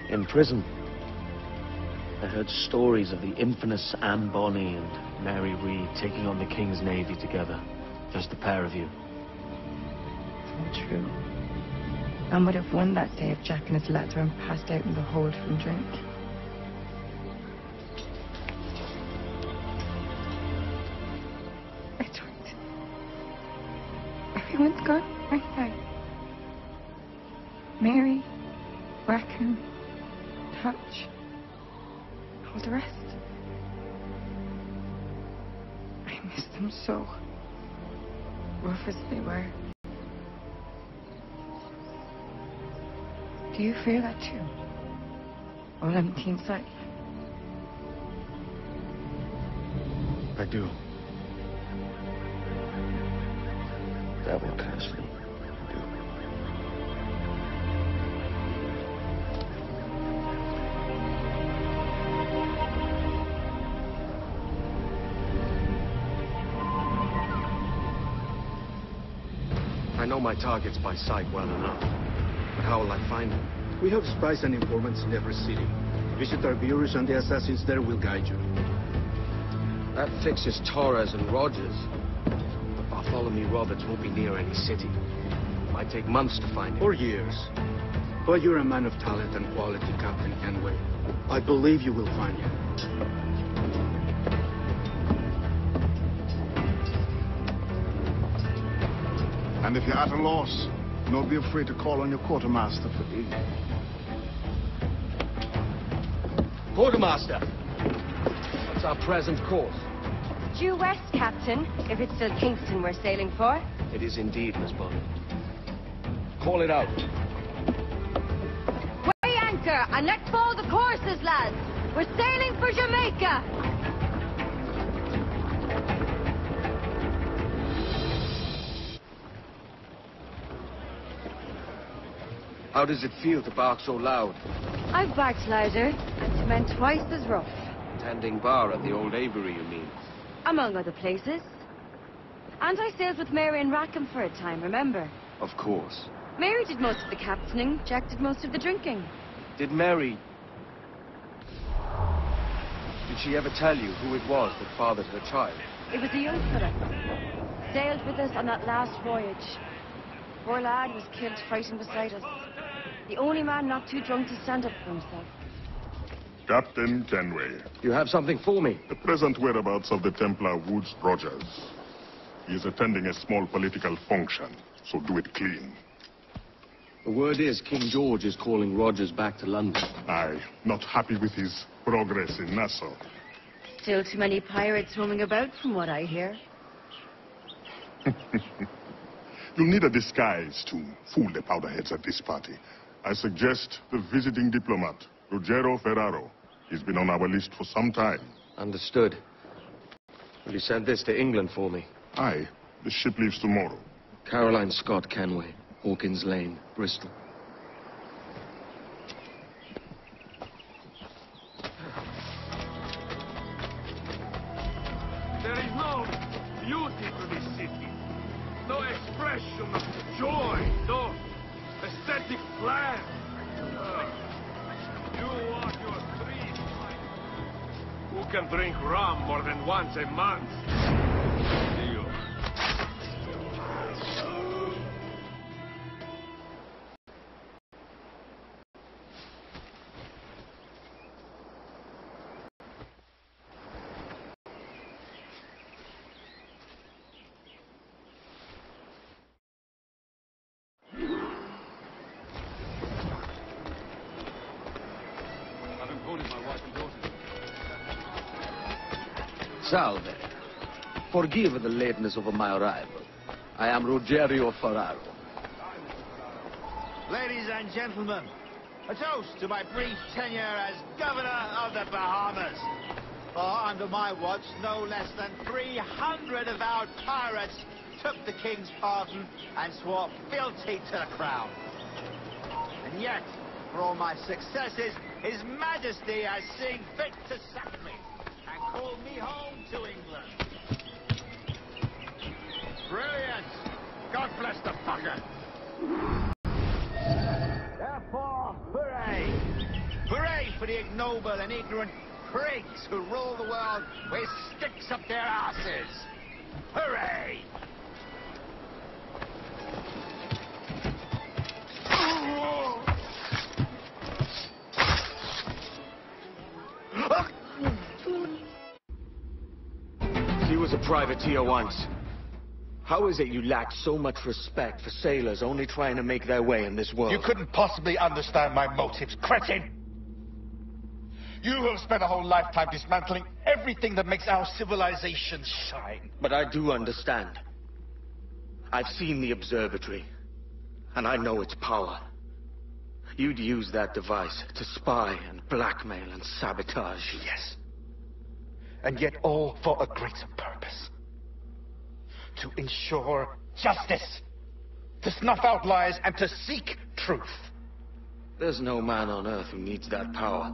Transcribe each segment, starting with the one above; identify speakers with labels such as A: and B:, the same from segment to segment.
A: In prison, I heard stories of the infamous Anne Bonny and Mary Read taking on the King's Navy together. Just the pair of you.
B: It's all true. Anne would have won that day if Jack and his lads weren't passed out in the hold from drink. I don't. Everyone's gone, aren't they? Mary, Rackham, Touch, all the rest. I miss them so. Rough as they were. Do you feel that too? All empty inside?
A: I do. Devil curse me. I do. I know my targets by sight well enough. But how will I find them?
C: We have spies and informants in every city. Visit our bureaus and the assassins there will guide you.
A: That fixes Torres and Rogers. But Bartholomew Roberts won't be near any city. It might take months to find him.
C: Or years. But you're a man of talent and quality, Captain Kenway. I believe you will find him.
D: And if you're at a loss, don't be afraid to call on your quartermaster for aid.
A: Quartermaster! What's our present course?
E: Due west, Captain, if it's still Kingston we're sailing for.
A: It is indeed, Miss Bonny. Call it out.
E: Weigh anchor and let fall the courses, lads. We're sailing for Jamaica.
A: How does it feel to bark so loud?
E: I've barked louder and cement twice as rough.
A: Tending bar at the old Avery, you mean?
E: Among other places. And I sailed with Mary and Rackham for a time, remember?
A: Of course.
E: Mary did most of the captaining, Jack did most of the drinking.
A: Did Mary... Did she ever tell you who it was that fathered her child?
E: It was a young fella. Sailed with us on that last voyage. Poor lad was killed fighting beside us. The only man not too drunk to stand up for himself.
F: Captain Kenway.
A: You have something for me?
F: The present whereabouts of the Templar Woods Rogers. He is attending a small political function, so do it clean.
A: The word is King George is calling Rogers back to London.
F: Aye, not happy with his progress in Nassau.
E: Still too many pirates roaming about, from what I hear.
F: You'll need a disguise to fool the powderheads at this party. I suggest the visiting diplomat, Ruggiero Ferraro. He's been on our list for some time.
A: Understood. Will you send this to England for me?
F: Aye, the ship leaves tomorrow.
A: Caroline Scott Kenway, Hawkins Lane, Bristol.
G: There is no beauty to this city. No expression of joy, no aesthetic flair. You walk your streets. Who can drink rum more than once a month? You.
H: Salve. Forgive the lateness of my arrival. I am Ruggiero Ferraro.
I: Ladies and gentlemen, a toast to my brief tenure as Governor of the Bahamas. For under my watch, no less than 300 avowed pirates took the King's pardon and swore fealty to the Crown. And yet, for all my successes, His Majesty has seen fit to sack me and call me home to England. Brilliant! God bless the fucker! Therefore, hooray! Hooray for the ignoble and ignorant prigs who rule the world with sticks up their asses! Hooray!
A: He was a privateer once. How is it you lack so much respect for sailors only trying to make their way in this world?
J: You couldn't possibly understand my motives, cretin! You have spent a whole lifetime dismantling everything that makes our civilization shine.
A: But I do understand. I've seen the observatory, and I know its power. You'd use that device to spy and blackmail and sabotage.
J: Yes. And yet all for a greater purpose. To ensure justice, to snuff out lies, and to seek truth.
A: There's no man on Earth who needs that power.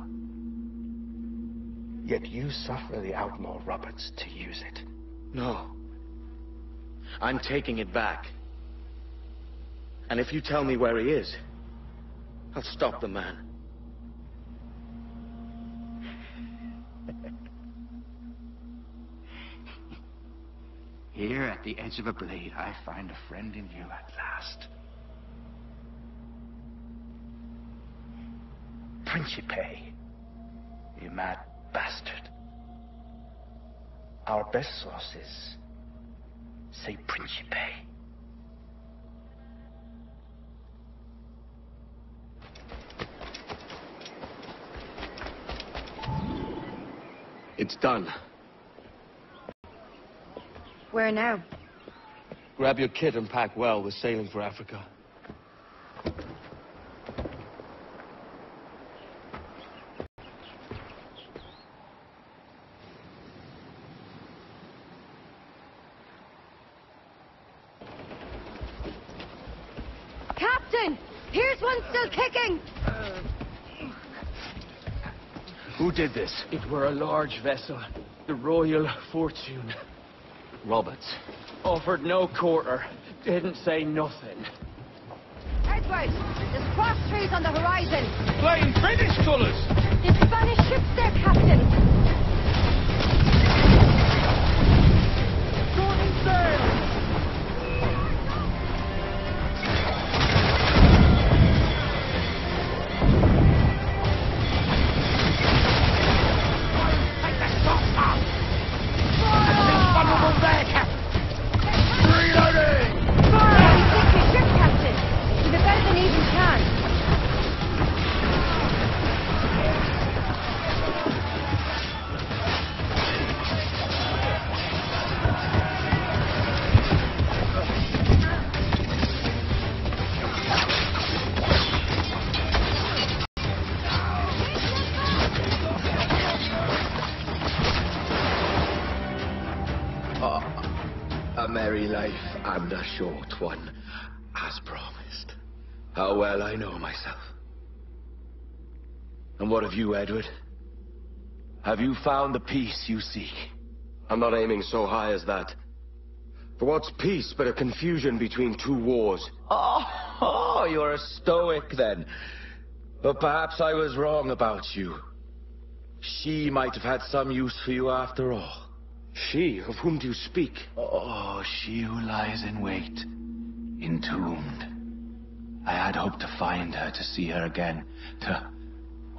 J: Yet you suffer the outlaw Roberts to use it.
A: No. I'm taking it back. And if you tell me where he is, I'll stop the man.
J: Here at the edge of a blade, I find a friend in you at last. Principe, you mad bastard. Our best sources say Principe.
A: It's done.
E: Where now?
A: Grab your kit and pack well. We're sailing for Africa.
E: Captain! Here's one still kicking!
A: Who did this?
K: It were a large vessel, the Royal Fortune.
A: Roberts.
K: Offered no quarter, didn't say nothing.
E: Edward, there's cross trees on the horizon.
G: Flying British colours!
E: There's Spanish ships there, Captain.
G: Shorten sail!
H: A merry life and a short one, as promised. How well I know myself. And what of you, Edward? Have you found the peace you seek? I'm not aiming so high as that. For what's peace but a confusion between two wars? Oh, you're a stoic then. But perhaps I was wrong about you. She might have had some use for you after all.
A: She? Of whom do you speak?
H: Oh, she who lies in wait, entombed. I had hoped to find her, to see her again, to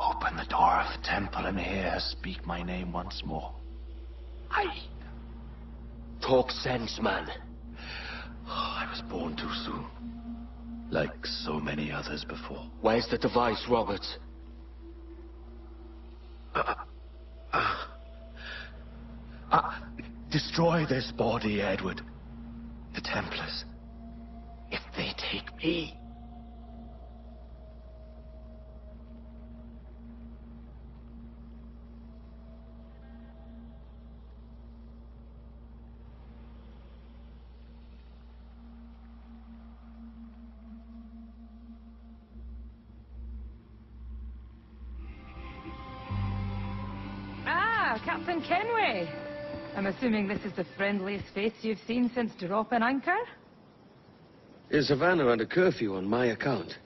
H: open the door of the temple and hear her speak my name once more.
A: Talk sense, man.
H: Oh, I was born too soon, like so many others before.
A: Where's the device, Roberts?
H: Destroy this body, Edward. The Templars. If they take me...
B: Ah, Captain Kenway. I'm assuming this is the friendliest face you've seen since dropping anchor?
A: Is Havana under curfew on my account?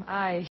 B: Aye.